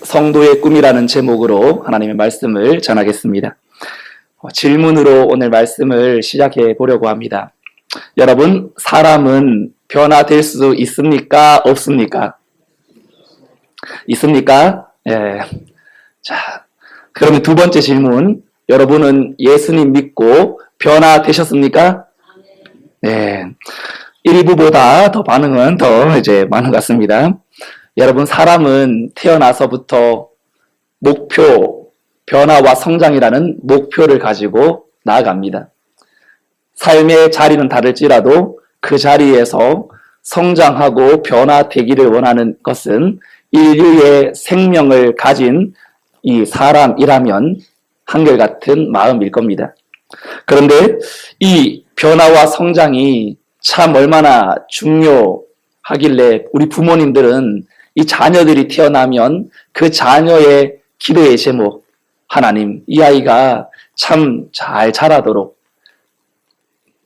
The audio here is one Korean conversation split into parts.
성도의 꿈이라는 제목으로 하나님의 말씀을 전하겠습니다. 질문으로 오늘 말씀을 시작해 보려고 합니다. 여러분, 사람은 변화될 수 있습니까? 없습니까? 있습니까? 예. 자, 그러면 두 번째 질문. 여러분은 예수님 믿고 변화되셨습니까? 네. 일부보다 더 반응은 더 많은 것 같습니다. 여러분, 사람은 태어나서부터 목표, 변화와 성장이라는 목표를 가지고 나아갑니다. 삶의 자리는 다를지라도 그 자리에서 성장하고 변화되기를 원하는 것은 인류의 생명을 가진 이 사람이라면 한결같은 마음일 겁니다. 그런데 이 변화와 성장이 참 얼마나 중요하길래 우리 부모님들은 이 자녀들이 태어나면 그 자녀의 기도의 제목, 하나님, 이 아이가 참 잘 자라도록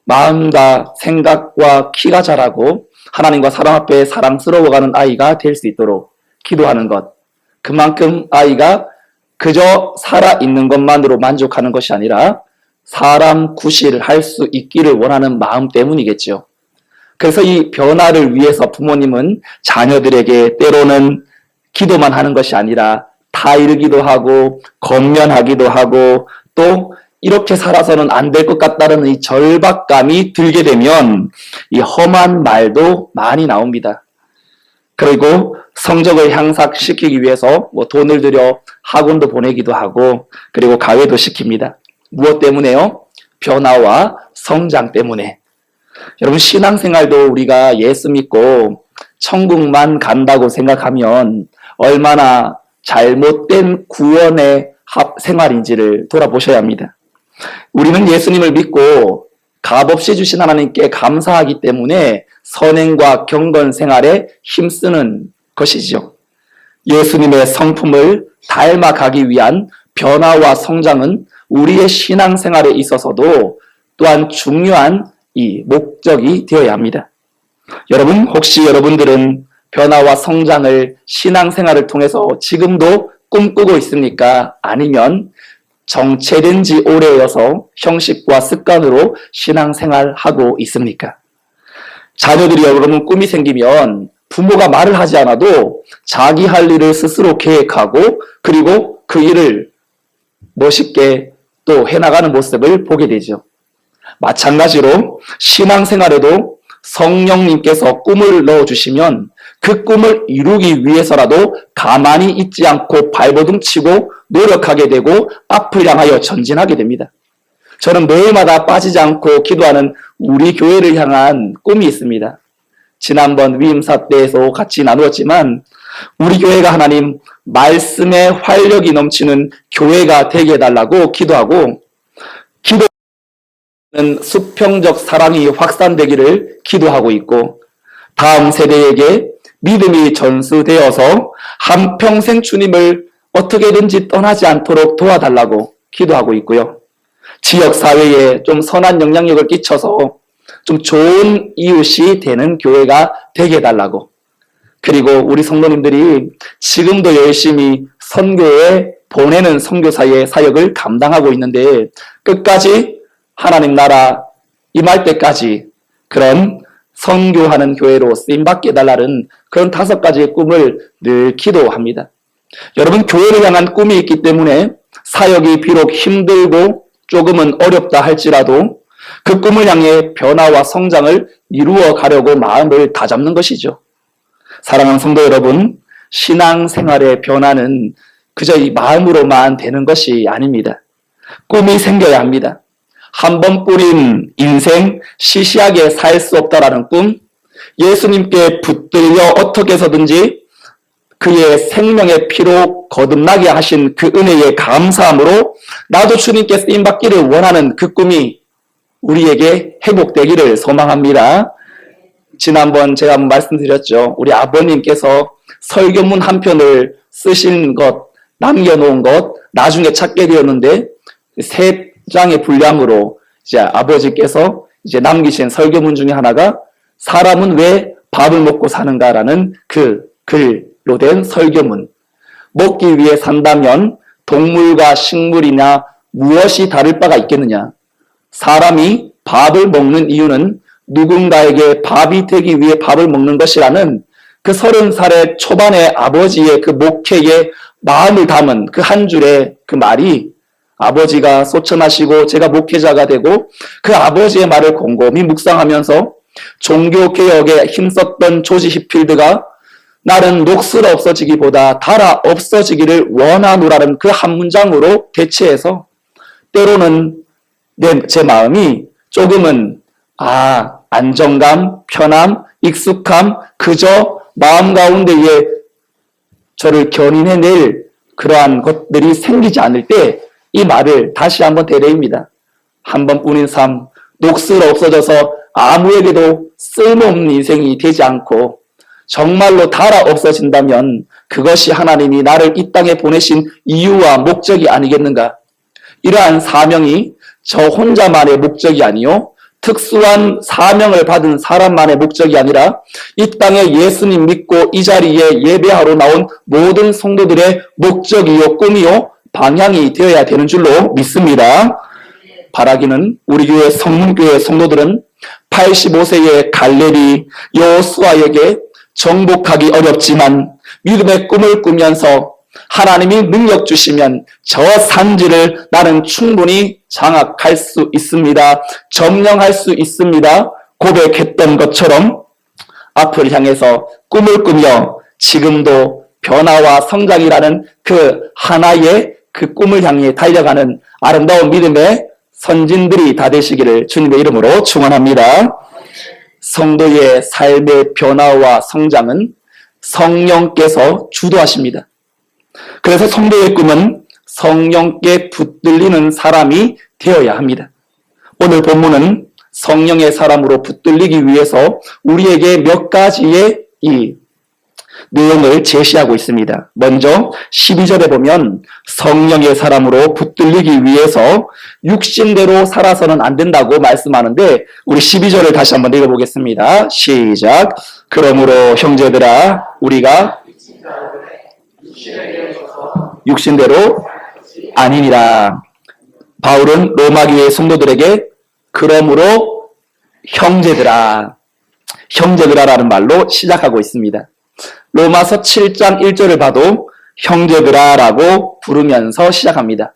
마음과 생각과 키가 자라고 하나님과 사람 앞에 사랑스러워가는 아이가 될 수 있도록 기도하는 것. 그만큼 아이가 그저 살아있는 것만으로 만족하는 것이 아니라 사람 구실을 할 수 있기를 원하는 마음 때문이겠죠. 그래서 이 변화를 위해서 부모님은 자녀들에게 때로는 기도만 하는 것이 아니라 타이르기도 하고 권면하기도 하고 또 이렇게 살아서는 안 될 것 같다는 이 절박감이 들게 되면 이 험한 말도 많이 나옵니다. 그리고 성적을 향상시키기 위해서 돈을 들여 학원도 보내기도 하고 그리고 가외도 시킵니다. 무엇 때문에요? 변화와 성장 때문에. 여러분, 신앙생활도 우리가 예수 믿고 천국만 간다고 생각하면 얼마나 잘못된 구원의 생활인지를 돌아보셔야 합니다. 우리는 예수님을 믿고 값없이 주신 하나님께 감사하기 때문에 선행과 경건 생활에 힘쓰는 것이죠. 예수님의 성품을 닮아가기 위한 변화와 성장은 우리의 신앙생활에 있어서도 또한 중요한 이 목적이 되어야 합니다. 여러분, 혹시 여러분들은 변화와 성장을 신앙생활을 통해서 지금도 꿈꾸고 있습니까? 아니면 정체된 지 오래여서 형식과 습관으로 신앙생활하고 있습니까? 자녀들이 여러분 꿈이 생기면 부모가 말을 하지 않아도 자기 할 일을 스스로 계획하고 그리고 그 일을 멋있게 또 해나가는 모습을 보게 되죠. 마찬가지로 신앙생활에도 성령님께서 꿈을 넣어주시면 그 꿈을 이루기 위해서라도 가만히 있지 않고 발버둥 치고 노력하게 되고 앞을 향하여 전진하게 됩니다. 저는 매일마다 빠지지 않고 기도하는 우리 교회를 향한 꿈이 있습니다. 지난번 위임사 때에서 같이 나누었지만 우리 교회가 하나님 말씀에 활력이 넘치는 교회가 되게 해달라고 기도하고 기도는 수평적 사랑이 확산되기를 기도하고 있고 다음 세대에게 믿음이 전수되어서 한평생 주님을 어떻게든지 떠나지 않도록 도와달라고 기도하고 있고요. 지역사회에 좀 선한 영향력을 끼쳐서 좀 좋은 이웃이 되는 교회가 되게 해달라고 그리고 우리 성도님들이 지금도 열심히 선교에 보내는 선교사의 사역을 감당하고 있는데 끝까지 하나님 나라 임할 때까지 그런 선교하는 교회로 쓰임받게 해달라는 그런 5가지의 꿈을 늘 기도합니다. 여러분, 교회를 향한 꿈이 있기 때문에 사역이 비록 힘들고 조금은 어렵다 할지라도 그 꿈을 향해 변화와 성장을 이루어 가려고 마음을 다잡는 것이죠. 사랑하는 성도 여러분, 신앙생활의 변화는 그저 이 마음으로만 되는 것이 아닙니다. 꿈이 생겨야 합니다. 한 번 뿌린 인생 시시하게 살 수 없다라는 꿈, 예수님께 붙들려 어떻게 해서든지 그의 생명의 피로 거듭나게 하신 그 은혜에 감사함으로 나도 주님께 쓰임받기를 원하는 그 꿈이 우리에게 회복되기를 소망합니다. 지난번 제가 한번 말씀드렸죠. 우리 아버님께서 설교문 한 편을 쓰신 것, 남겨놓은 것, 나중에 찾게 되었는데 3장의 분량으로 이제 아버지께서 이제 남기신 설교문 중에 하나가 사람은 왜 밥을 먹고 사는가라는 그 글로 된 설교문. 먹기 위해 산다면 동물과 식물이나 무엇이 다를 바가 있겠느냐? 사람이 밥을 먹는 이유는 누군가에게 밥이 되기 위해 밥을 먹는 것이라는 그 30살의 초반의 아버지의 그 목회에 마음을 담은 그 한 줄의 그 말이, 아버지가 소천하시고 제가 목회자가 되고 그 아버지의 말을 곰곰이 묵상하면서 종교개혁에 힘썼던 조지 히필드가 나는 녹슬어 없어지기보다 달아 없어지기를 원하노라는 그 한 문장으로 대체해서 때로는 제 마음이 조금은 안정감, 편함, 익숙함, 그저 마음 가운데에 저를 견인해낼 그러한 것들이 생기지 않을 때 이 말을 다시 한번 되레입니다. 한 번뿐인 삶, 녹슬어 없어져서 아무에게도 쓸모없는 인생이 되지 않고 정말로 달아 없어진다면 그것이 하나님이 나를 이 땅에 보내신 이유와 목적이 아니겠는가? 이러한 사명이 저 혼자만의 목적이 아니요, 특수한 사명을 받은 사람만의 목적이 아니라 이 땅에 예수님 믿고 이 자리에 예배하러 나온 모든 성도들의 목적이요, 꿈이요, 방향이 되어야 되는 줄로 믿습니다. 바라기는 우리 교회 성문교회 성도들은 85세의 갈렙이 여호수아에게 정복하기 어렵지만 믿음의 꿈을 꾸면서 하나님이 능력 주시면 저 산지를 나는 충분히 장악할 수 있습니다. 점령할 수 있습니다. 고백했던 것처럼 앞을 향해서 꿈을 꾸며 지금도 변화와 성장이라는 그 하나의 그 꿈을 향해 달려가는 아름다운 믿음의 선진들이 다 되시기를 주님의 이름으로 축원합니다. 성도의 삶의 변화와 성장은 성령께서 주도하십니다. 그래서 성도의 꿈은 성령께 붙들리는 사람이 되어야 합니다. 오늘 본문은 성령의 사람으로 붙들리기 위해서 우리에게 몇 가지의 이 내용을 제시하고 있습니다. 먼저 12절에 보면 성령의 사람으로 붙들리기 위해서 육신대로 살아서는 안 된다고 말씀하는데 우리 12절을 다시 한번 읽어보겠습니다. 시작. 그러므로 형제들아 우리가 육신대로 아니니라. 바울은 로마교회 성도들에게 그러므로 형제들아라는 말로 시작하고 있습니다. 로마서 7장 1절을 봐도 형제들아라고 부르면서 시작합니다.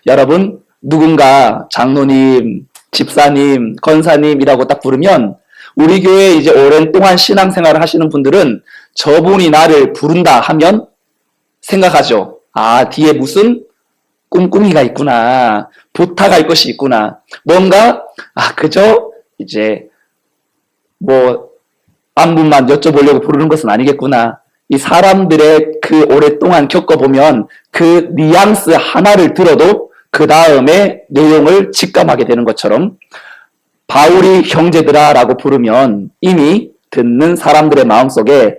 여러분, 누군가 장로님, 집사님, 권사님이라고 딱 부르면 우리 교회에 이제 오랜 동안 신앙생활을 하시는 분들은 저분이 나를 부른다 하면 생각하죠. 뒤에 무슨 꿍꿍이가 있구나. 부탁할 것이 있구나. 뭔가 그저 이제 안부만 여쭤보려고 부르는 것은 아니겠구나. 이 사람들의 그 오랫동안 겪어보면 그 뉘앙스 하나를 들어도 그 다음에 내용을 직감하게 되는 것처럼 바울이 형제들아라고 부르면 이미 듣는 사람들의 마음속에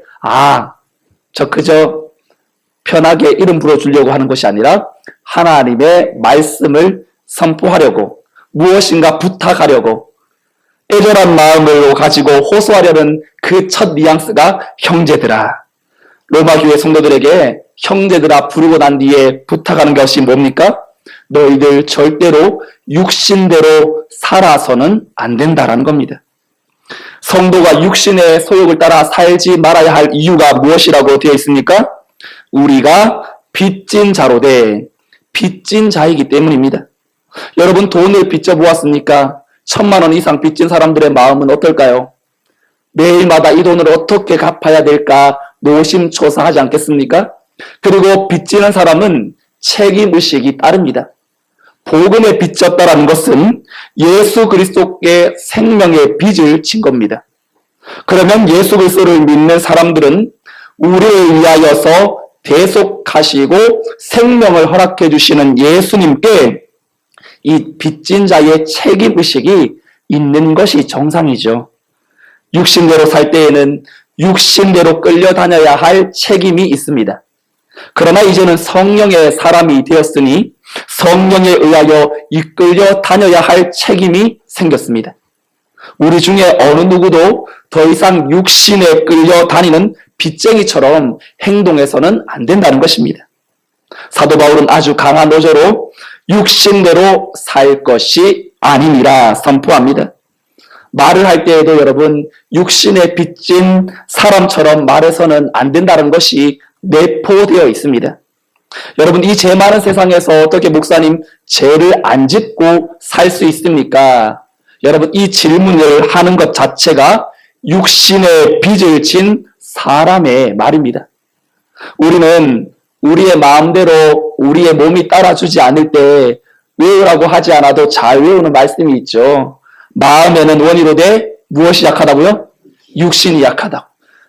저 그저 편하게 이름 불러주려고 하는 것이 아니라 하나님의 말씀을 선포하려고 무엇인가 부탁하려고 애절한 마음을 가지고 호소하려는 그 첫 뉘앙스가 형제들아. 로마 교회 성도들에게 형제들아 부르고 난 뒤에 부탁하는 것이 뭡니까? 너희들 절대로 육신대로 살아서는 안 된다라는 겁니다. 성도가 육신의 소욕을 따라 살지 말아야 할 이유가 무엇이라고 되어 있습니까? 우리가 빚진 자로 돼 빚진 자이기 때문입니다. 여러분 돈을 빚져 보았습니까? 1,000만 원 이상 빚진 사람들의 마음은 어떨까요? 매일마다 이 돈을 어떻게 갚아야 될까 노심초사하지 않겠습니까? 그리고 빚지는 사람은 책임의식이 따릅니다. 복음에 빚졌다라는 것은 예수 그리스도께 생명의 빚을 진 겁니다. 그러면 예수 그리스도를 믿는 사람들은 우리를 위하여서 대속하시고 생명을 허락해 주시는 예수님께 이 빚진 자의 책임의식이 있는 것이 정상이죠. 육신대로 살 때에는 육신대로 끌려다녀야 할 책임이 있습니다. 그러나 이제는 성령의 사람이 되었으니 성령에 의하여 이끌려 다녀야 할 책임이 생겼습니다. 우리 중에 어느 누구도 더 이상 육신에 끌려 다니는 빚쟁이처럼 행동해서는 안 된다는 것입니다. 사도 바울은 아주 강한 어조로 육신대로 살 것이 아니니라 선포합니다. 말을 할 때에도 여러분 육신에 빚진 사람처럼 말해서는 안 된다는 것이 내포되어 있습니다. 여러분 이 죄 많은 세상에서 어떻게 목사님 죄를 안 짓고 살 수 있습니까? 여러분 이 질문을 하는 것 자체가 육신에 빚을 진 사람의 말입니다. 우리는 우리의 마음대로 우리의 몸이 따라주지 않을 때 외우라고 하지 않아도 잘 외우는 말씀이 있죠. 마음에는 원이로되 무엇이 약하다고요? 육신이 약하다고.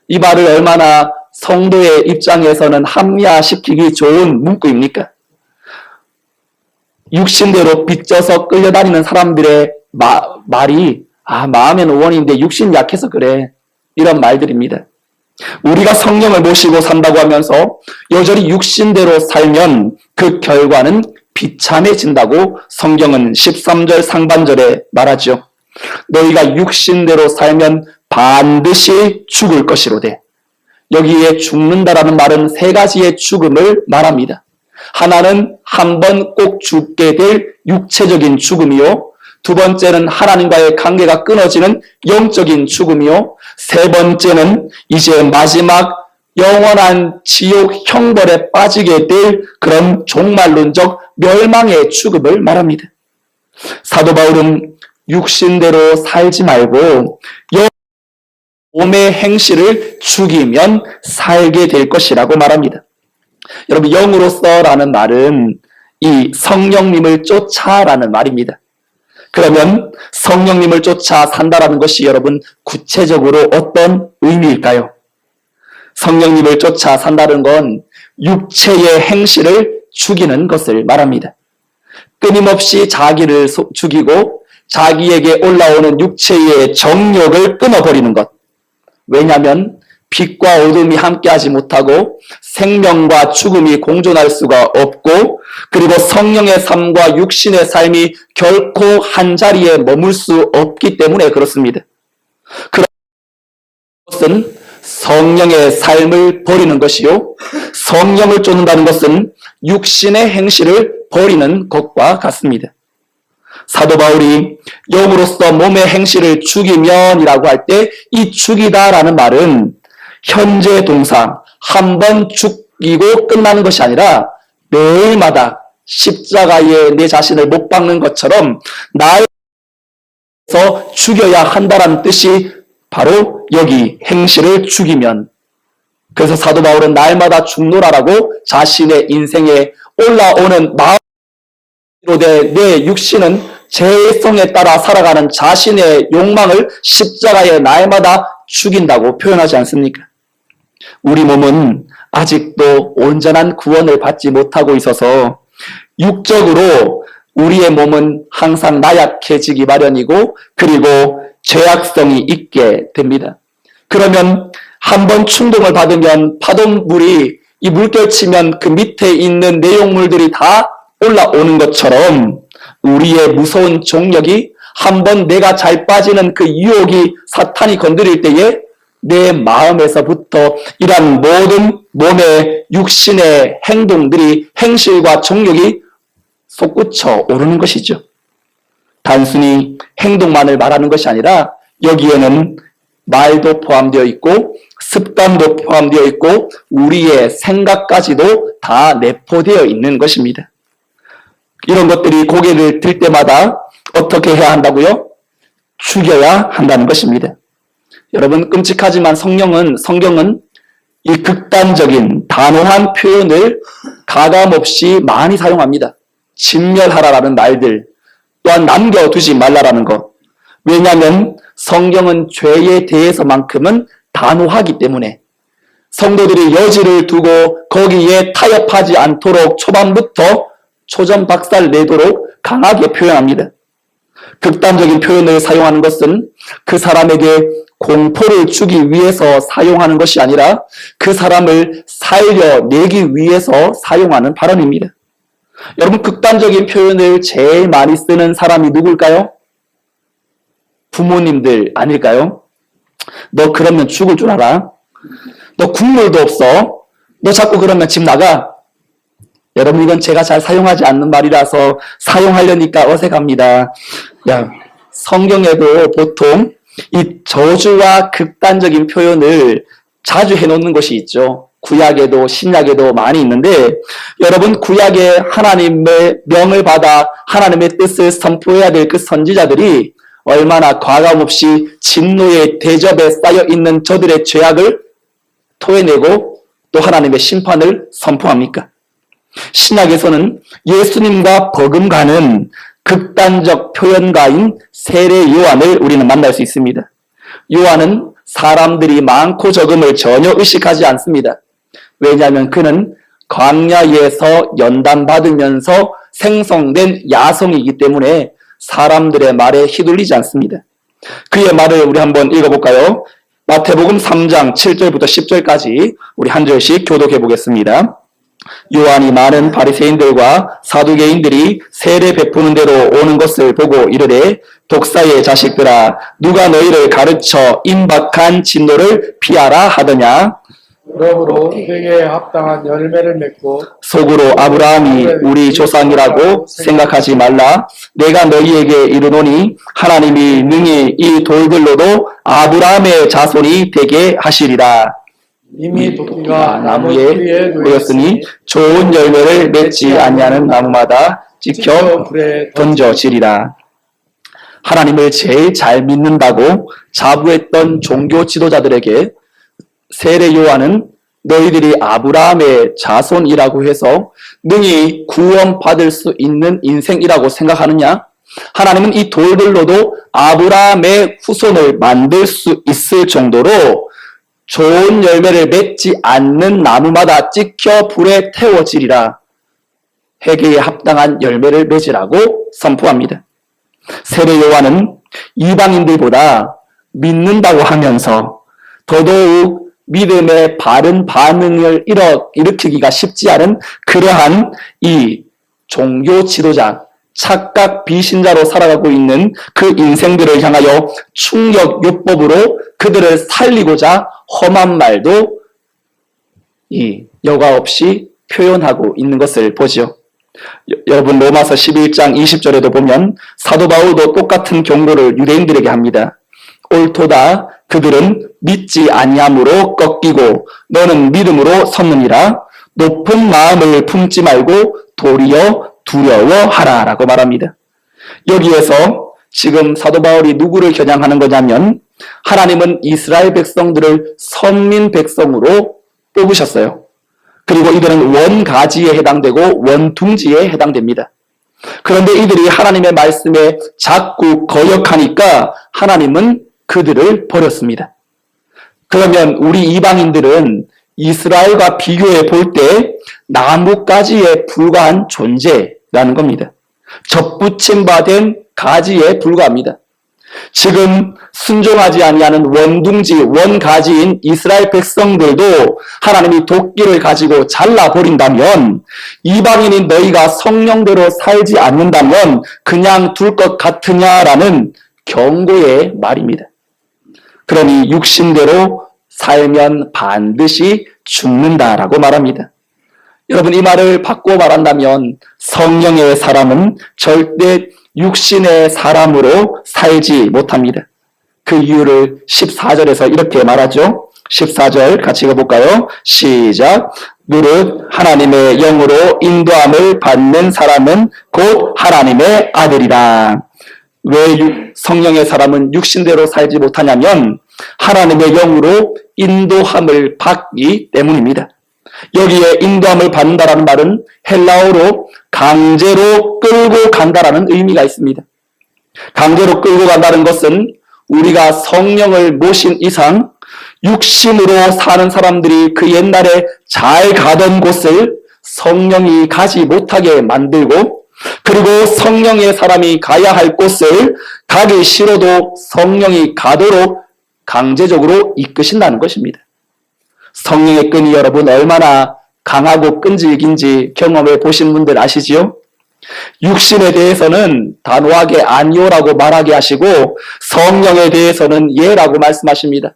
이 말을 얼마나 성도의 입장에서는 합리화시키기 좋은 문구입니까? 육신대로 빚져서 끌려다니는 사람들의 말이 마음에는 원인데 육신이 약해서 그래. 이런 말들입니다. 우리가 성령을 모시고 산다고 하면서 여전히 육신대로 살면 그 결과는 비참해진다고 성경은 13절 상반절에 말하죠. 너희가 육신대로 살면 반드시 죽을 것이로되. 여기에 죽는다라는 말은 세 가지의 죽음을 말합니다. 하나는 한 번 꼭 죽게 될 육체적인 죽음이요. 두 번째는 하나님과의 관계가 끊어지는 영적인 죽음이요. 세 번째는 이제 마지막 영원한 지옥 형벌에 빠지게 될 그런 종말론적 멸망의 죽음을 말합니다. 사도 바울은 육신대로 살지 말고 몸의 행실을 죽이면 살게 될 것이라고 말합니다. 여러분 영으로서라는 말은 이 성령님을 쫓아라는 말입니다. 그러면 성령님을 쫓아 산다라는 것이 여러분 구체적으로 어떤 의미일까요? 성령님을 쫓아 산다는 건 육체의 행실을 죽이는 것을 말합니다. 끊임없이 자기를 죽이고 자기에게 올라오는 육체의 정욕을 끊어버리는 것. 왜냐하면 빛과 어둠이 함께하지 못하고 생명과 죽음이 공존할 수가 없고 그리고 성령의 삶과 육신의 삶이 결코 한자리에 머물 수 없기 때문에 그렇습니다. 그것은 성령의 삶을 버리는 것이요. 성령을 쫓는다는 것은 육신의 행실을 버리는 것과 같습니다. 사도 바울이 영으로서 몸의 행실을 죽이면이라고 할 때 이 죽이다라는 말은 현재 동사 한 번 죽이고 끝나는 것이 아니라 매일마다 십자가에 내 자신을 못 박는 것처럼 나에서 죽여야 한다는 뜻이 바로 여기 행실을 죽이면. 그래서 사도 바울은 날마다 죽노라라고 자신의 인생에 올라오는 마음으로 내 육신은 죄성에 따라 살아가는 자신의 욕망을 십자가에 날마다 죽인다고 표현하지 않습니까? 우리 몸은 아직도 온전한 구원을 받지 못하고 있어서 육적으로 우리의 몸은 항상 나약해지기 마련이고 그리고 죄악성이 있게 됩니다. 그러면 한번 충동을 받으면 파도물이 이 물결 치면 그 밑에 있는 내용물들이 다 올라오는 것처럼 우리의 무서운 종력이 한번 내가 잘 빠지는 그 유혹이 사탄이 건드릴 때에 내 마음에서부터 이러한 모든 몸의 육신의 행동들이 행실과 종력이 솟구쳐 오르는 것이죠. 단순히 행동만을 말하는 것이 아니라 여기에는 말도 포함되어 있고 습관도 포함되어 있고 우리의 생각까지도 다 내포되어 있는 것입니다. 이런 것들이 고개를 들 때마다 어떻게 해야 한다고요? 죽여야 한다는 것입니다. 여러분 끔찍하지만 성경은 이 극단적인 단호한 표현을 가감없이 많이 사용합니다. 진멸하라라는 말들, 또한 남겨두지 말라라는 것. 왜냐하면 성경은 죄에 대해서만큼은 단호하기 때문에 성도들이 여지를 두고 거기에 타협하지 않도록 초반부터 초전박살 내도록 강하게 표현합니다. 극단적인 표현을 사용하는 것은 그 사람에게 공포를 주기 위해서 사용하는 것이 아니라 그 사람을 살려내기 위해서 사용하는 발언입니다. 여러분 극단적인 표현을 제일 많이 쓰는 사람이 누굴까요? 부모님들 아닐까요? 너 그러면 죽을 줄 알아? 너 국물도 없어? 너 자꾸 그러면 집 나가? 여러분, 이건 제가 잘 사용하지 않는 말이라서 사용하려니까 어색합니다. 성경에도 보통 이 저주와 극단적인 표현을 자주 해놓는 것이 있죠. 구약에도 신약에도 많이 있는데, 여러분, 구약에 하나님의 명을 받아 하나님의 뜻을 선포해야 될 그 선지자들이 얼마나 과감없이 진노의 대접에 쌓여 있는 저들의 죄악을 토해내고 또 하나님의 심판을 선포합니까? 신약에서는 예수님과 버금가는 극단적 표현가인 세례 요한을 우리는 만날 수 있습니다. 요한은 사람들이 많고 적음을 전혀 의식하지 않습니다. 왜냐하면 그는 광야에서 연단받으면서 생성된 야성이기 때문에 사람들의 말에 휘둘리지 않습니다. 그의 말을 우리 한번 읽어볼까요? 마태복음 3장 7절부터 10절까지 우리 한 절씩 교독해 보겠습니다. 요한이 많은 바리새인들과 사두개인들이 세례 베푸는 대로 오는 것을 보고 이르되, 독사의 자식들아, 누가 너희를 가르쳐 임박한 진노를 피하라 하더냐? 그러므로 그에게 합당한 열매를 맺고 속으로 아브라함이 우리 조상이라고 생각하지 말라. 내가 너희에게 이르노니 하나님이 능히 이 돌들로도 아브라함의 자손이 되게 하시리라. 이미 도끼가 나무에 놓였으니 좋은 열매를 맺지 아니하는 나무마다 찍혀 불에 던져지리라. 하나님을 제일 잘 믿는다고 자부했던 종교 지도자들에게 세례 요한은 너희들이 아브라함의 자손이라고 해서 능히 구원받을 수 있는 인생이라고 생각하느냐? 하나님은 이 돌들로도 아브라함의 후손을 만들 수 있을 정도로 좋은 열매를 맺지 않는 나무마다 찍혀 불에 태워지리라. 회개에 합당한 열매를 맺으라고 선포합니다. 세례 요한은 이방인들보다 믿는다고 하면서 더더욱 믿음의 바른 반응을 일으키기가 쉽지 않은 그러한 이 종교 지도자, 착각 비신자로 살아가고 있는 그 인생들을 향하여 충격요법으로 그들을 살리고자 험한 말도 이 여과 없이 표현하고 있는 것을 보죠. 여러분, 로마서 11장 20절에도 보면 사도 바울도 똑같은 경고를 유대인들에게 합니다. 옳도다, 그들은 믿지 아니함으로 꺾이고 너는 믿음으로 섰느니라. 높은 마음을 품지 말고 도리어 두려워하라 라고 말합니다. 여기에서 지금 사도 바울이 누구를 겨냥하는 거냐면, 하나님은 이스라엘 백성들을 선민 백성으로 뽑으셨어요. 그리고 이들은 원가지에 해당되고 원둥지에 해당됩니다. 그런데 이들이 하나님의 말씀에 자꾸 거역하니까 하나님은 그들을 버렸습니다. 그러면 우리 이방인들은 이스라엘과 비교해 볼 때 나뭇가지에 불과한 존재라는 겁니다. 접붙임 바된 가지에 불과합니다. 지금 순종하지 아니하는 원둥지, 원가지인 이스라엘 백성들도 하나님이 도끼를 가지고 잘라버린다면, 이방인인 너희가 성령대로 살지 않는다면 그냥 둘 것 같으냐라는 경고의 말입니다. 그러니 육신대로 살면 반드시 죽는다라고 말합니다. 여러분, 이 말을 바꿔 말한다면 성령의 사람은 절대 육신의 사람으로 살지 못합니다. 그 이유를 14절에서 이렇게 말하죠. 14절 같이 읽어볼까요? 시작. 무릇 하나님의 영으로 인도함을 받는 사람은 곧 하나님의 아들이라. 왜 성령의 사람은 육신대로 살지 못하냐면 하나님의 영으로 인도함을 받기 때문입니다. 여기에 인도함을 받는다라는 말은 헬라어로 강제로 끌고 간다라는 의미가 있습니다. 강제로 끌고 간다는 것은 우리가 성령을 모신 이상 육신으로 사는 사람들이 그 옛날에 잘 가던 곳을 성령이 가지 못하게 만들고, 그리고 성령의 사람이 가야 할 곳을 가기 싫어도 성령이 가도록 강제적으로 이끄신다는 것입니다. 성령의 끈이 여러분 얼마나 강하고 끈질긴지 경험해 보신 분들 아시지요? 육신에 대해서는 단호하게 아니오라고 말하게 하시고 성령에 대해서는 예라고 말씀하십니다.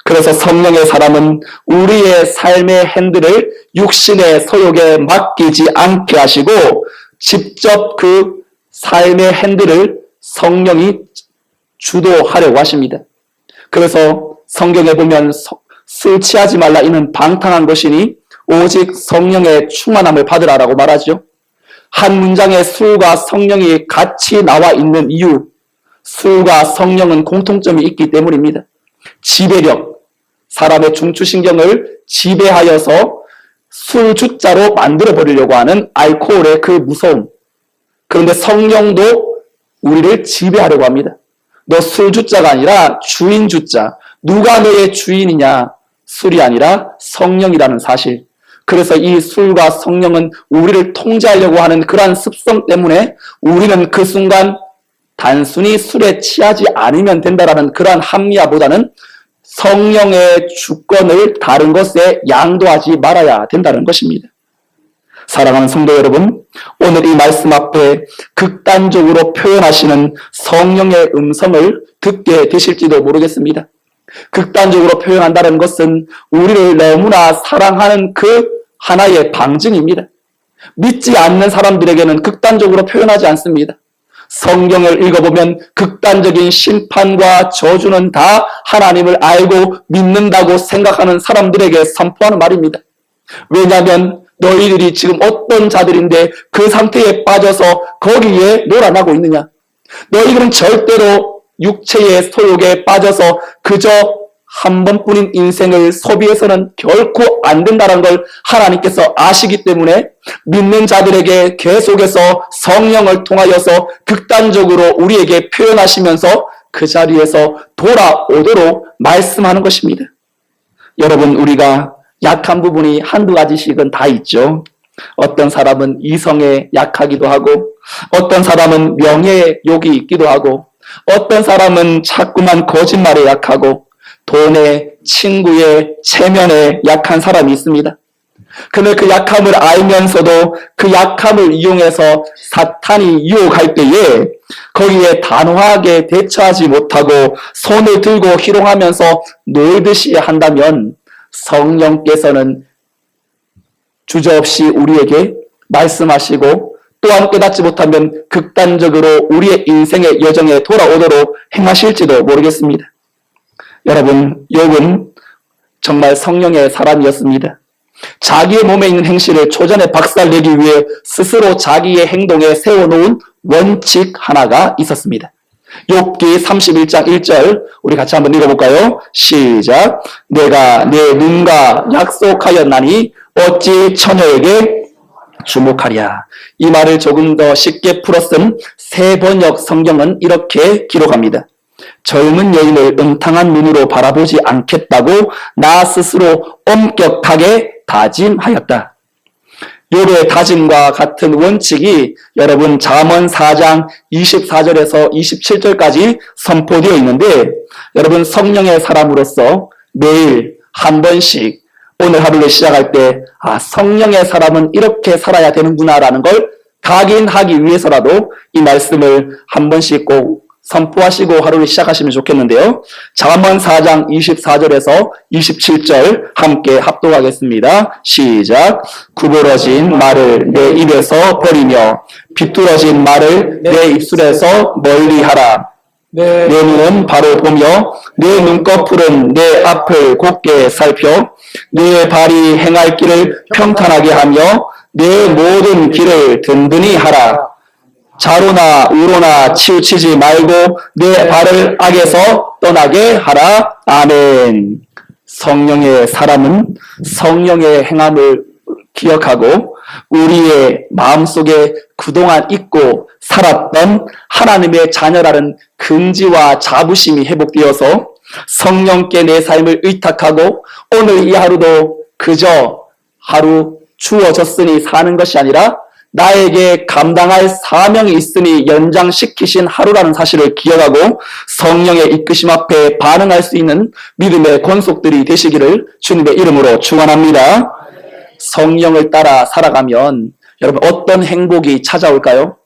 그래서 성령의 사람은 우리의 삶의 핸들을 육신의 소욕에 맡기지 않게 하시고 직접 그 삶의 핸들을 성령이 주도하려고 하십니다. 그래서 성경에 보면 술 취하지 말라 이는 방탕한 것이니 오직 성령의 충만함을 받으라라고 말하죠. 한 문장에 술과 성령이 같이 나와 있는 이유, 술과 성령은 공통점이 있기 때문입니다. 지배력, 사람의 중추신경을 지배하여서 술 주자로 만들어버리려고 하는 알코올의 그 무서움. 그런데 성령도 우리를 지배하려고 합니다. 너 술 주자가 아니라 주인 주자. 누가 너의 주인이냐? 술이 아니라 성령이라는 사실. 그래서 이 술과 성령은 우리를 통제하려고 하는 그러한 습성 때문에 우리는 그 순간 단순히 술에 취하지 않으면 된다라는 그러한 합리화보다는 성령의 주권을 다른 것에 양도하지 말아야 된다는 것입니다. 사랑하는 성도 여러분, 오늘 이 말씀 앞에 극단적으로 표현하시는 성령의 음성을 듣게 되실지도 모르겠습니다. 극단적으로 표현한다는 것은 우리를 너무나 사랑하는 그 하나의 방증입니다. 믿지 않는 사람들에게는 극단적으로 표현하지 않습니다. 성경을 읽어보면 극단적인 심판과 저주는 다 하나님을 알고 믿는다고 생각하는 사람들에게 선포하는 말입니다. 왜냐하면 너희들이 지금 어떤 자들인데 그 상태에 빠져서 거기에 놀아나고 있느냐? 너희들은 절대로 육체의 소욕에 빠져서 그저 한 번뿐인 인생을 소비해서는 결코 안 된다는 걸 하나님께서 아시기 때문에 믿는 자들에게 계속해서 성령을 통하여서 극단적으로 우리에게 표현하시면서 그 자리에서 돌아오도록 말씀하는 것입니다. 여러분, 우리가 약한 부분이 한두 가지씩은 다 있죠. 어떤 사람은 이성에 약하기도 하고, 어떤 사람은 명예의 욕이 있기도 하고, 어떤 사람은 자꾸만 거짓말에 약하고, 돈에, 친구의 체면에 약한 사람이 있습니다. 그런데 그 약함을 알면서도 그 약함을 이용해서 사탄이 유혹할 때에 거기에 단호하게 대처하지 못하고 손을 들고 희롱하면서 놀듯이 한다면 성령께서는 주저없이 우리에게 말씀하시고 또한 깨닫지 못하면 극단적으로 우리의 인생의 여정에 돌아오도록 행하실지도 모르겠습니다. 여러분, 욥은 정말 성령의 사람이었습니다. 자기의 몸에 있는 행실을 초전에 박살내기 위해 스스로 자기의 행동에 세워놓은 원칙 하나가 있었습니다. 욥기 31장 1절 우리 같이 한번 읽어볼까요? 시작. 내가 내 눈과 약속하였나니 어찌 처녀에게 주목하랴. 이 말을 조금 더 쉽게 풀어쓴 새번역 성경은 이렇게 기록합니다. 젊은 여인을 음탕한 눈으로 바라보지 않겠다고 나 스스로 엄격하게 다짐하였다. 욥의 다짐과 같은 원칙이 여러분 잠언 4장 24절에서 27절까지 선포되어 있는데 여러분 성령의 사람으로서 매일 한 번씩 오늘 하루를 시작할 때 성령의 사람은 이렇게 살아야 되는구나라는 걸 각인하기 위해서라도 이 말씀을 한 번씩 꼭 선포하시고 하루를 시작하시면 좋겠는데요. 잠언 4장 24절에서 27절 함께 합독하겠습니다. 시작. 구부러진 말을 내 입에서 버리며 비뚤어진 말을 내 입술에서 멀리하라. 내 눈은 바로 보며 내 눈꺼풀은 내 앞을 곱게 살펴 내 발이 행할 길을 평탄하게 하며 내 모든 길을 든든히 하라. 좌로나 우로나 치우치지 말고 내 발을 악에서 떠나게 하라. 아멘. 성령의 사람은 성령의 행함을 기억하고 우리의 마음속에 그동안 잊고 살았던 하나님의 자녀라는 긍지와 자부심이 회복되어서 성령께 내 삶을 의탁하고 오늘 이 하루도 그저 하루 주어졌으니 사는 것이 아니라 나에게 감당할 사명이 있으니 연장시키신 하루라는 사실을 기억하고 성령의 이끄심 앞에 반응할 수 있는 믿음의 권속들이 되시기를 주님의 이름으로 축원합니다. 성령을 따라 살아가면 여러분 어떤 행복이 찾아올까요?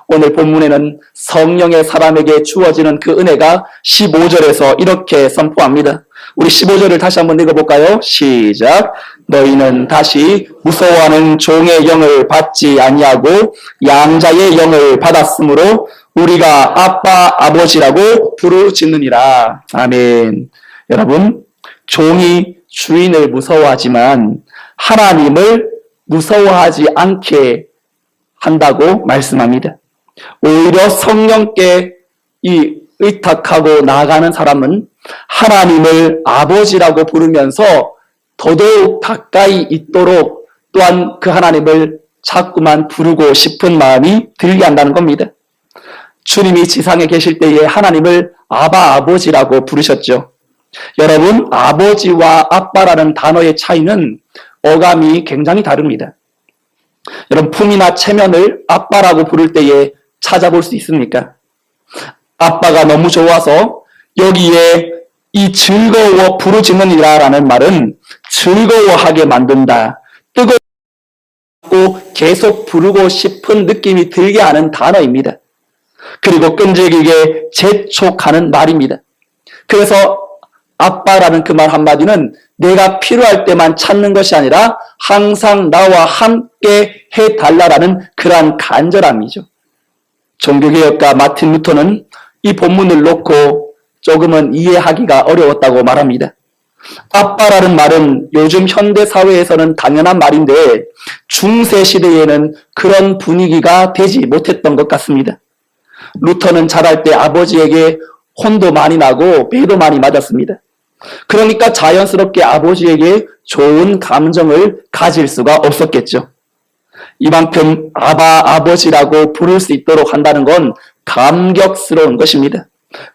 오늘 본문에는 성령의 사람에게 주어지는 그 은혜가 15절에서 이렇게 선포합니다. 우리 15절을 다시 한번 읽어볼까요? 시작. 너희는 다시 무서워하는 종의 영을 받지 아니하고 양자의 영을 받았으므로 우리가 아빠 아버지라고 부르짖느니라. 아멘. 여러분, 종이 주인을 무서워하지만 하나님을 무서워하지 않게 한다고 말씀합니다. 오히려 성령께 이 의탁하고 나아가는 사람은 하나님을 아버지라고 부르면서 더더욱 가까이 있도록 또한 그 하나님을 자꾸만 부르고 싶은 마음이 들게 한다는 겁니다. 주님이 지상에 계실 때에 하나님을 아바 아버지라고 부르셨죠. 여러분, 아버지와 아빠라는 단어의 차이는 어감이 굉장히 다릅니다. 여러분, 품이나 체면을 아빠라고 부를 때에 찾아볼 수 있습니까? 아빠가 너무 좋아서 여기에 이 즐거워 부르짖느니라라는 말은 즐거워하게 만든다, 뜨겁고 계속 부르고 싶은 느낌이 들게 하는 단어입니다. 그리고 끈질기게 재촉하는 말입니다. 그래서 아빠라는 그 말 한마디는 내가 필요할 때만 찾는 것이 아니라 항상 나와 함께 해달라라는 그러한 간절함이죠. 종교개혁가 마틴 루터는 이 본문을 놓고 조금은 이해하기가 어려웠다고 말합니다. 아빠라는 말은 요즘 현대사회에서는 당연한 말인데 중세시대에는 그런 분위기가 되지 못했던 것 같습니다. 루터는 자랄 때 아버지에게 혼도 많이 나고 배도 많이 맞았습니다. 그러니까 자연스럽게 아버지에게 좋은 감정을 가질 수가 없었겠죠. 이만큼 아버지라고 부를 수 있도록 한다는 건 감격스러운 것입니다.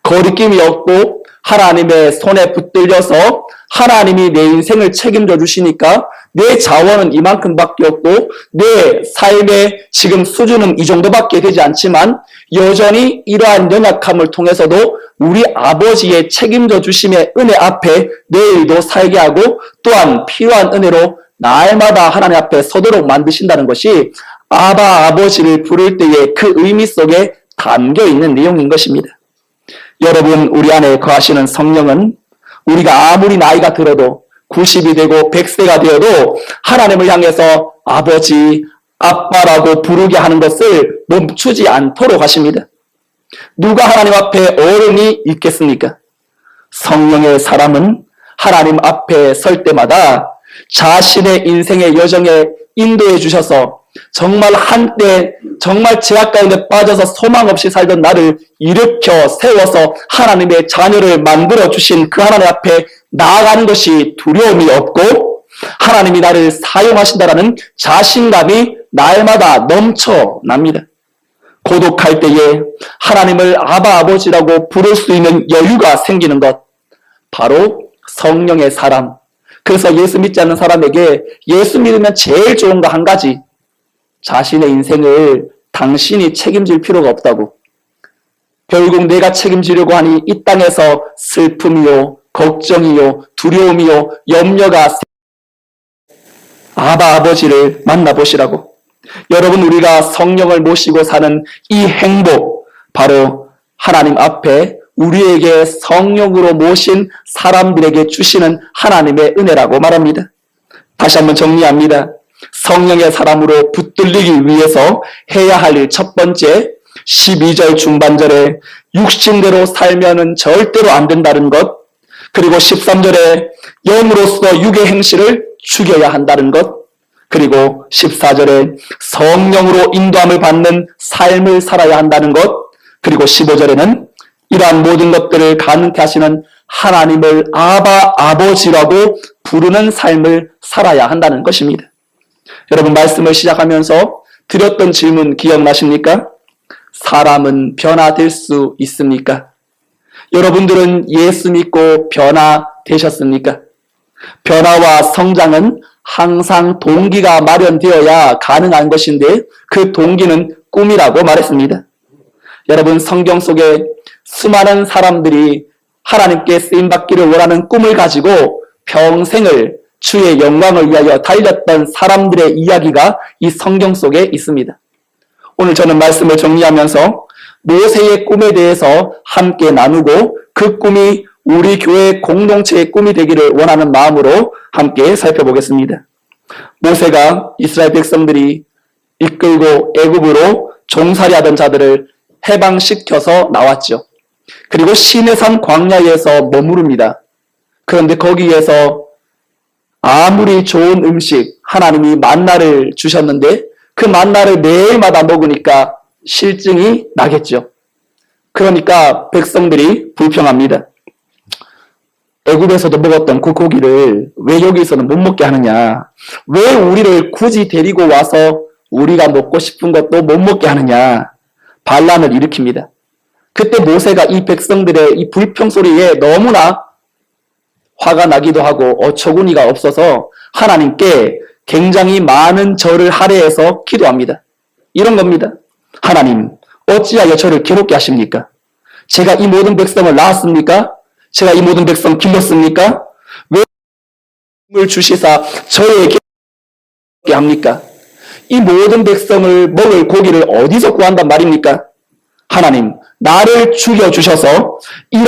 거리낌이 없고 하나님의 손에 붙들려서 하나님이 내 인생을 책임져 주시니까 내 자원은 이만큼밖에 없고 내 삶의 지금 수준은 이 정도밖에 되지 않지만 여전히 이러한 연약함을 통해서도 우리 아버지의 책임져 주심의 은혜 앞에 내일도 살게 하고 또한 필요한 은혜로 날마다 하나님 앞에 서도록 만드신다는 것이 아버지를 부를 때의 그 의미 속에 담겨 있는 내용인 것입니다. 여러분, 우리 안에 거하시는 성령은 우리가 아무리 나이가 들어도 90이 되고 100세가 되어도 하나님을 향해서 아버지, 아빠라고 부르게 하는 것을 멈추지 않도록 하십니다. 누가 하나님 앞에 어른이 있겠습니까? 성령의 사람은 하나님 앞에 설 때마다 자신의 인생의 여정에 인도해 주셔서 정말 한때 정말 제약 가운데 빠져서 소망 없이 살던 나를 일으켜 세워서 하나님의 자녀를 만들어 주신 그 하나님 앞에 나아가는 것이 두려움이 없고 하나님이 나를 사용하신다라는 자신감이 날마다 넘쳐납니다. 고독할 때에 하나님을 아버지라고 부를 수 있는 여유가 생기는 것, 바로 성령의 사람. 그래서 예수 믿지 않는 사람에게 예수 믿으면 제일 좋은 거 한 가지, 자신의 인생을 당신이 책임질 필요가 없다고. 결국 내가 책임지려고 하니 이 땅에서 슬픔이요, 걱정이요, 두려움이요, 염려가 아버지를 만나보시라고. 여러분, 우리가 성령을 모시고 사는 이 행복, 바로 하나님 앞에 우리에게 성령으로 모신 사람들에게 주시는 하나님의 은혜라고 말합니다. 다시 한번 정리합니다. 성령의 사람으로 붙들리기 위해서 해야 할 일 첫 번째, 12절 중반절에 육신대로 살면은 절대로 안 된다는 것, 그리고 13절에 영으로서 육의 행실을 죽여야 한다는 것, 그리고 14절에 성령으로 인도함을 받는 삶을 살아야 한다는 것, 그리고 15절에는 이러한 모든 것들을 가능케 하시는 하나님을 아버지라고 부르는 삶을 살아야 한다는 것입니다. 여러분, 말씀을 시작하면서 드렸던 질문 기억나십니까? 사람은 변화될 수 있습니까? 여러분들은 예수 믿고 변화되셨습니까? 변화와 성장은 항상 동기가 마련되어야 가능한 것인데 그 동기는 꿈이라고 말했습니다. 여러분, 성경 속에 수많은 사람들이 하나님께 쓰임받기를 원하는 꿈을 가지고 평생을 주의 영광을 위하여 달렸던 사람들의 이야기가 이 성경 속에 있습니다. 오늘 저는 말씀을 정리하면서 모세의 꿈에 대해서 함께 나누고 그 꿈이 우리 교회 공동체의 꿈이 되기를 원하는 마음으로 함께 살펴보겠습니다. 모세가 이스라엘 백성들이 이끌고 애굽으로 종살이하던 자들을 해방시켜서 나왔죠. 그리고 시내산 광야에서 머무릅니다. 그런데 거기에서 아무리 좋은 음식, 하나님이 만나를 주셨는데 그 만나를 매일마다 먹으니까 실증이 나겠죠. 그러니까 백성들이 불평합니다. 애굽에서도 먹었던 그 고기를 왜 여기서는 못 먹게 하느냐? 왜 우리를 굳이 데리고 와서 우리가 먹고 싶은 것도 못 먹게 하느냐? 반란을 일으킵니다. 그때 모세가 이 백성들의 이 불평 소리에 너무나 화가 나기도 하고 어처구니가 없어서 하나님께 굉장히 많은 절을 할애해서 기도합니다. 이런 겁니다. 하나님, 어찌하여 저를 괴롭게 하십니까? 제가 이 모든 백성을 낳았습니까? 제가 이 모든 백성 길렀습니까? 왜 을 주시사 저에게 합니까? 이 모든 백성을 먹을 고기를 어디서 구한단 말입니까? 하나님, 나를 죽여주셔서 이런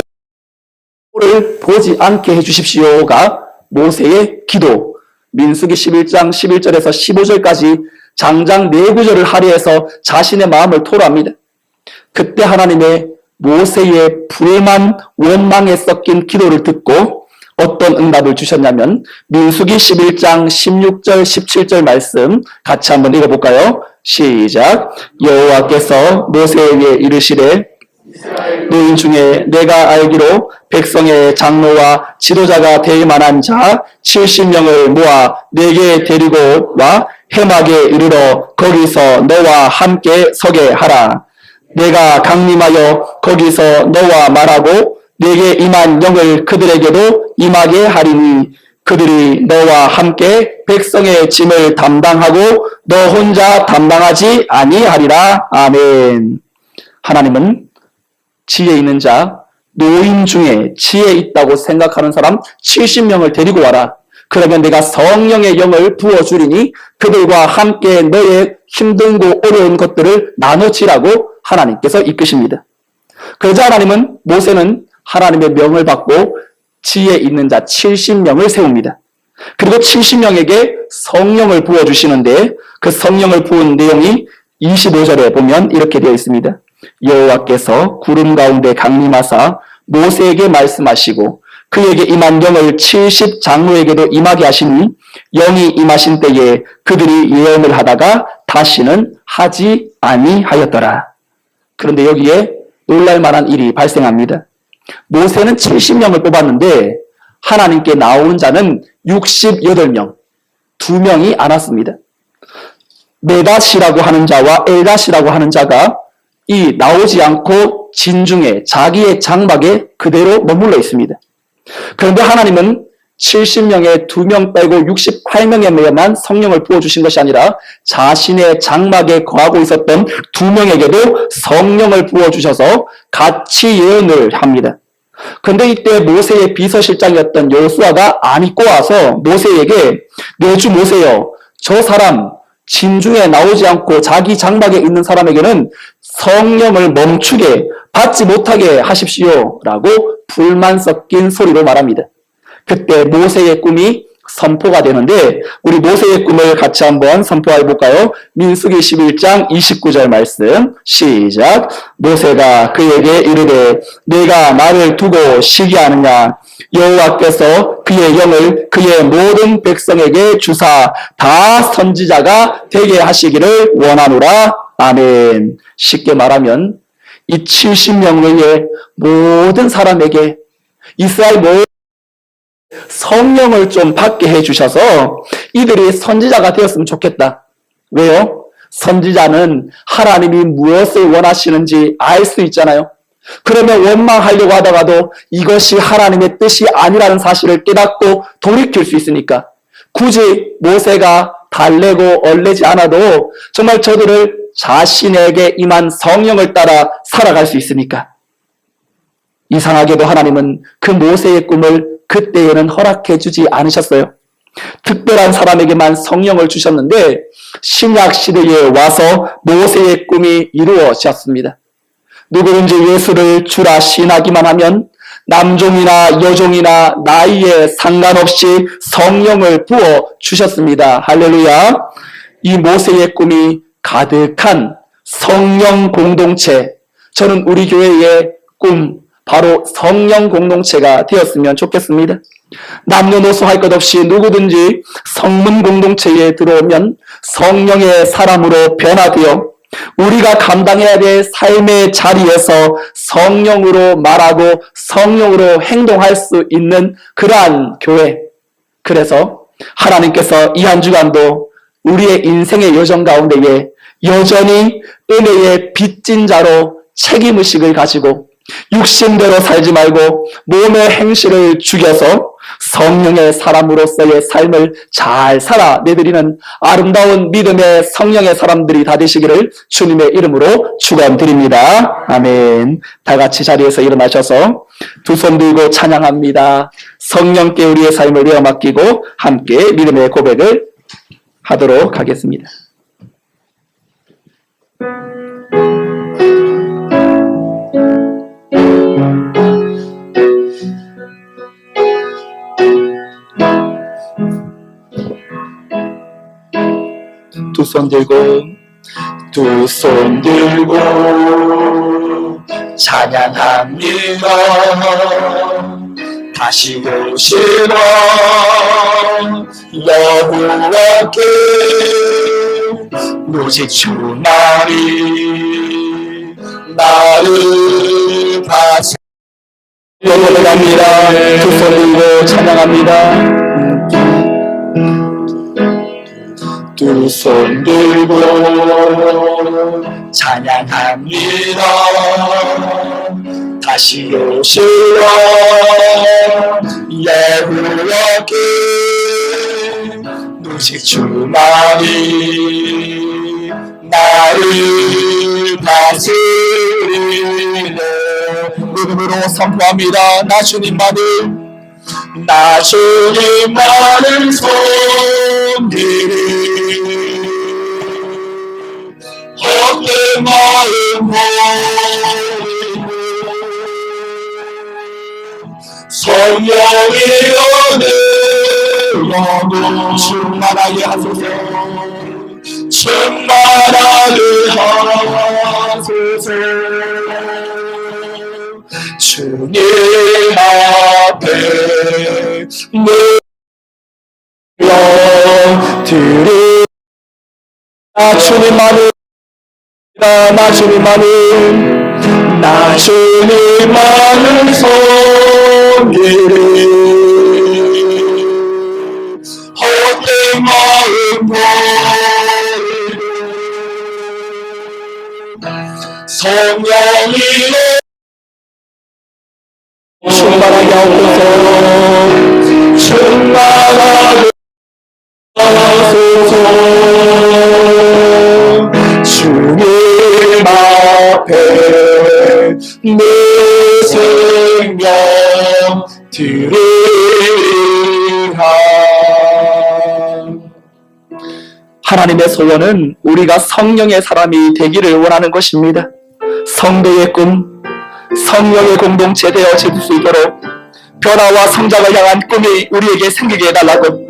를 보지 않게 해주십시오가 모세의 기도. 민수기 11장 11절에서 15절까지 장장 4구절을 할애해서 자신의 마음을 토로합니다. 그때 하나님의 모세의 불만, 원망에 섞인 기도를 듣고 어떤 응답을 주셨냐면 민수기 11장 16절, 17절 말씀 같이 한번 읽어볼까요? 시작. 여호와께서 모세에게 이르시되 노인 중에 내가 알기로 백성의 장로와 지도자가 될 만한 자 70명을 모아 내게 데리고 와 해막에 이르러 거기서 너와 함께 서게 하라. 내가 강림하여 거기서 너와 말하고 내게 임한 영을 그들에게도 임하게 하리니 그들이 너와 함께 백성의 짐을 담당하고 너 혼자 담당하지 아니하리라. 아멘. 하나님은 지혜 있는 자, 노인 중에 지혜 있다고 생각하는 사람 70명을 데리고 와라. 그러면 내가 성령의 영을 부어주리니 그들과 함께 너의 힘들고 어려운 것들을 나눠지라고 하나님께서 이끄십니다. 그러자 하나님은 모세는 하나님의 명을 받고 지혜 있는 자 70명을 세웁니다. 그리고 70명에게 성령을 부어주시는데 그 성령을 부은 내용이 25절에 보면 이렇게 되어 있습니다. 여호와께서 구름 가운데 강림하사 모세에게 말씀하시고 그에게 임한 영을 70 장로에게도 임하게 하시니 영이 임하신 때에 그들이 예언을 하다가 다시는 하지 아니하였더라. 그런데 여기에 놀랄 만한 일이 발생합니다. 모세는 70명을 뽑았는데 하나님께 나오는 자는 68명, 2명이 안 왔습니다. 메다시라고 하는 자와 엘다시라고 하는 자가 이 나오지 않고 진중에 자기의 장막에 그대로 머물러 있습니다. 그런데 하나님은 70명에 2명 빼고 68명에만 성령을 부어주신 것이 아니라 자신의 장막에 거하고 있었던 2명에게도 성령을 부어주셔서 같이 예언을 합니다. 그런데 이때 모세의 비서실장이었던 여호수아가 안 입고 와서 모세에게 내 주 모세여, 저 사람 진중에 나오지 않고 자기 장막에 있는 사람에게는 성령을 멈추게 받지 못하게 하십시오 라고 불만 섞인 소리로 말합니다. 그때 모세의 꿈이 선포가 되는데 우리 모세의 꿈을 같이 한번 선포해 볼까요? 민수기 11장 29절 말씀 시작. 모세가 그에게 이르되 내가 나를 두고 시기하느냐? 여호와께서 그의 영을 그의 모든 백성에게 주사 다 선지자가 되게 하시기를 원하노라. 아멘. 쉽게 말하면 이 70명의 모든 사람에게 이스라엘 모든 성령을 좀 받게 해주셔서 이들이 선지자가 되었으면 좋겠다. 왜요? 선지자는 하나님이 무엇을 원하시는지 알 수 있잖아요. 그러면 원망하려고 하다가도 이것이 하나님의 뜻이 아니라는 사실을 깨닫고 돌이킬 수 있으니까 굳이 모세가 달래고 얼레지 않아도 정말 저들을 자신에게 임한 성령을 따라 살아갈 수 있으니까. 이상하게도 하나님은 그 모세의 꿈을 그때에는 허락해 주지 않으셨어요. 특별한 사람에게만 성령을 주셨는데 신약 시대에 와서 모세의 꿈이 이루어졌습니다. 누구든지 예수를 주라 시인하기만 하면 남종이나 여종이나 나이에 상관없이 성령을 부어 주셨습니다. 할렐루야. 이 모세의 꿈이 가득한 성령 공동체, 저는 우리 교회의 꿈, 바로 성령 공동체가 되었으면 좋겠습니다. 남녀노소 할 것 없이 누구든지 성문 공동체에 들어오면 성령의 사람으로 변화되어 우리가 감당해야 될 삶의 자리에서 성령으로 말하고 성령으로 행동할 수 있는 그러한 교회. 그래서 하나님께서 이 한 주간도 우리의 인생의 여정 가운데에 여전히 은혜의 빚진 자로 책임의식을 가지고 육신대로 살지 말고 몸의 행실을 죽여서 성령의 사람으로서의 삶을 잘 살아내드리는 아름다운 믿음의 성령의 사람들이 다 되시기를 주님의 이름으로 축원드립니다. 아멘. 다 같이 자리에서 일어나셔서 두 손 들고 찬양합니다. 성령께 우리의 삶을 내어 맡기고 함께 믿음의 고백을 하도록 하겠습니다. 두 손 들고 찬양합니다. 다시 오시라 여호와께 오직 주만이 나를 다시 고백합니다. 두 손 들고 찬양합니다. 두 손 들고 찬양합니다. 다시 오시라 여호와께 오직 주만이 나를 다스리네. 믿음으로 선포합니다. 나 주님만을 섬기리. 헛된 마음 버리고 성령이 은혜로 충만하게 하소서. 충만하게 하소서. 주님 앞에 드리 나 주님만을 섬기리. 헛된 마음 버리고 성령이 충만하게 하소서. 충만하게 하소서. 주님 앞에 내 생명 드리라. 하나님의 소원은 우리가 성령의 사람이 되기를 원하는 것입니다. 성도의 꿈, 성령의 공동체 되어질 수 있도록 변화와 성장을 향한 꿈이 우리에게 생기게 해달라고.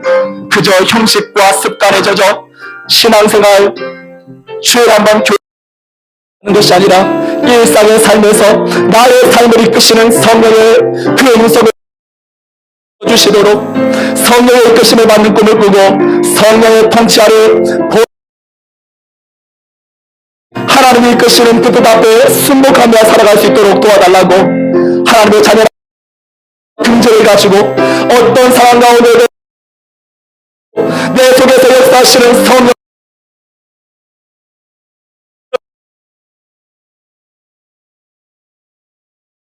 그저 형식과 습관에 젖어 신앙생활 주일 한번 교회하는 것이 아니라 일상의 삶에서 나의 삶을 이끄시는 성령의 그 음성을 주시도록 성령의 이끄심을 받는 꿈을 꾸고 성령의 통치 아래 하나님이 이끄시는 그 뜻 앞에 순복하며 살아갈 수 있도록 도와달라고. 하나님의 자녀 긍정을 가지고 어떤 상황 가운데 내 속에서 역사하시는 성령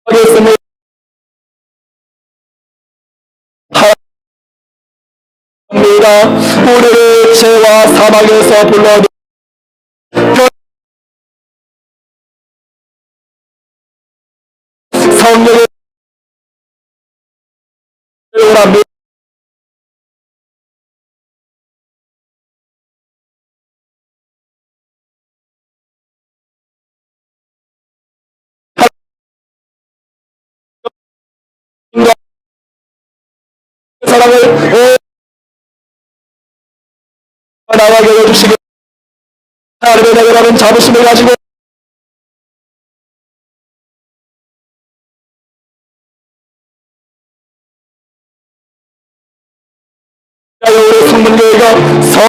하겠습니다. 우리를 죄와 사망에서 불러 성령의 사랑을 나가게 해주시기 하나님의 내가라는 자부심을 가지고 우리 성문교회가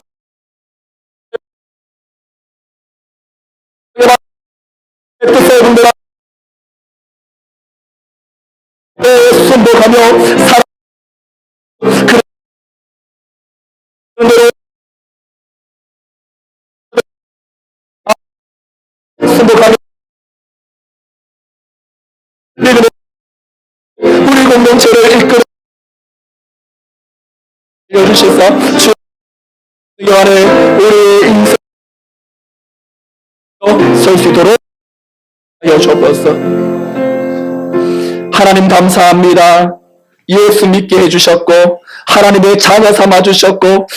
뜻의 분들아 순복하며 사랑 그런 대로 순복하며 믿음의 우리 공동체를 이끌어 주셔서 주 안에 우리 인생 설 수 있도록 하여 주옵소서. 하나님 감사합니다. 예수 믿게 해주셨고 하나님의 자녀 삼아 주셨고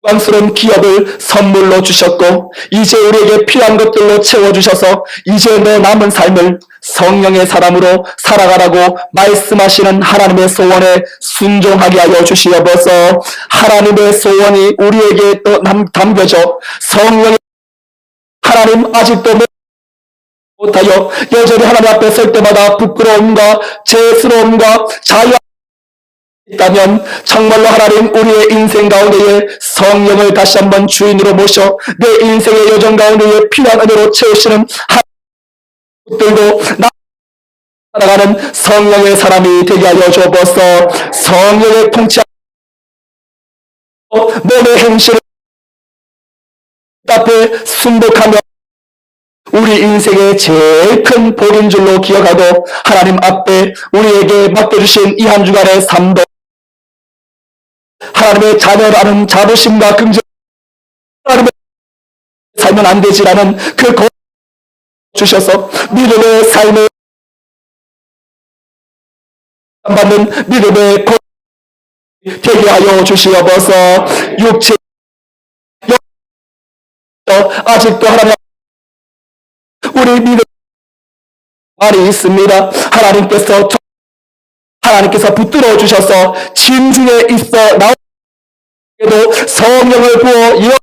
영광스러운 기업을 선물로 주셨고 이제 우리에게 필요한 것들로 채워주셔서 이제 내 남은 삶을 성령의 사람으로 살아가라고 말씀하시는 하나님의 소원에 순종하게 하여 주시옵소서. 하나님의 소원이 우리에게 또 담겨져 성령의 하나님 아직도 못하여 여전히 하나님 앞에 설 때마다 부끄러움과 죄스러움과 자유 있다면 정말로 하나님 우리의 인생 가운데에 성령을 다시 한번 주인으로 모셔 내 인생의 여정 가운데에 필요한 은혜로 채우시는 하나님들도 살아가는 성령의 사람이 되게 하여 주옵소서. 성령의 통치 몸의 행실을 앞에 순복하며 우리 인생의 제일 큰 복인 줄로 기억하고 하나님 앞에 우리에게 맡겨주신 이 한 주간의 삶도 하나님의 자녀라는 자부심과 긍정 하나님의 살면 안 되지라는 그 거 주셔서 믿음의 삶을 받는 믿음의 거 되게 하여 주시옵소서. 육체 아직도 하나님 우리 믿음 많이 있습니다. 하나님께서 붙들어 주셔서 진중에 있어 나오게도 성령을 부어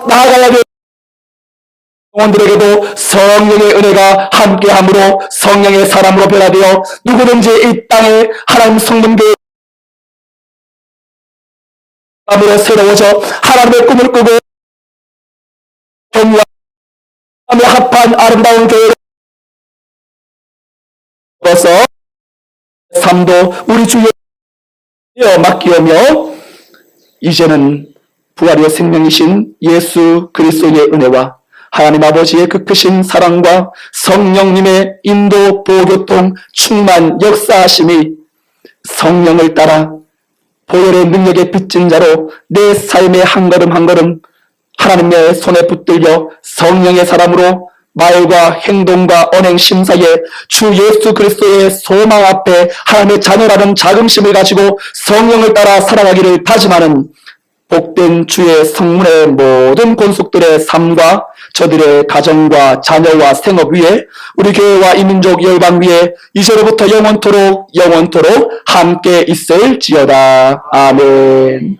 나아가야 될 영혼들에게도 성령의 은혜가 함께함으로 성령의 사람으로 변화되어 누구든지 이 땅에 하나님 성령교회 사람으로 새로워져 하나님의 꿈을 꾸고 경유하며 합한 아름다운 교회로 서 삶도 우리 주여 맡기오며 이제는 부활의 생명이신 예수 그리스도의 은혜와 하나님 아버지의 그 크신 사랑과 성령님의 인도 보교통 충만 역사하심이 성령을 따라 보혈의 능력에 빚진 자로 내 삶의 한 걸음 한 걸음 하나님의 손에 붙들려 성령의 사람으로 말과 행동과 언행 심사에 주 예수 그리스도의 소망 앞에 하나님의 자녀라는 자긍심을 가지고 성령을 따라 살아가기를 다짐하는 복된 주의 성문의 모든 권속들의 삶과 저들의 가정과 자녀와 생업 위에 우리 교회와 이 민족 열방 위에 이제로부터 영원토록 함께 있을지어다. 아멘.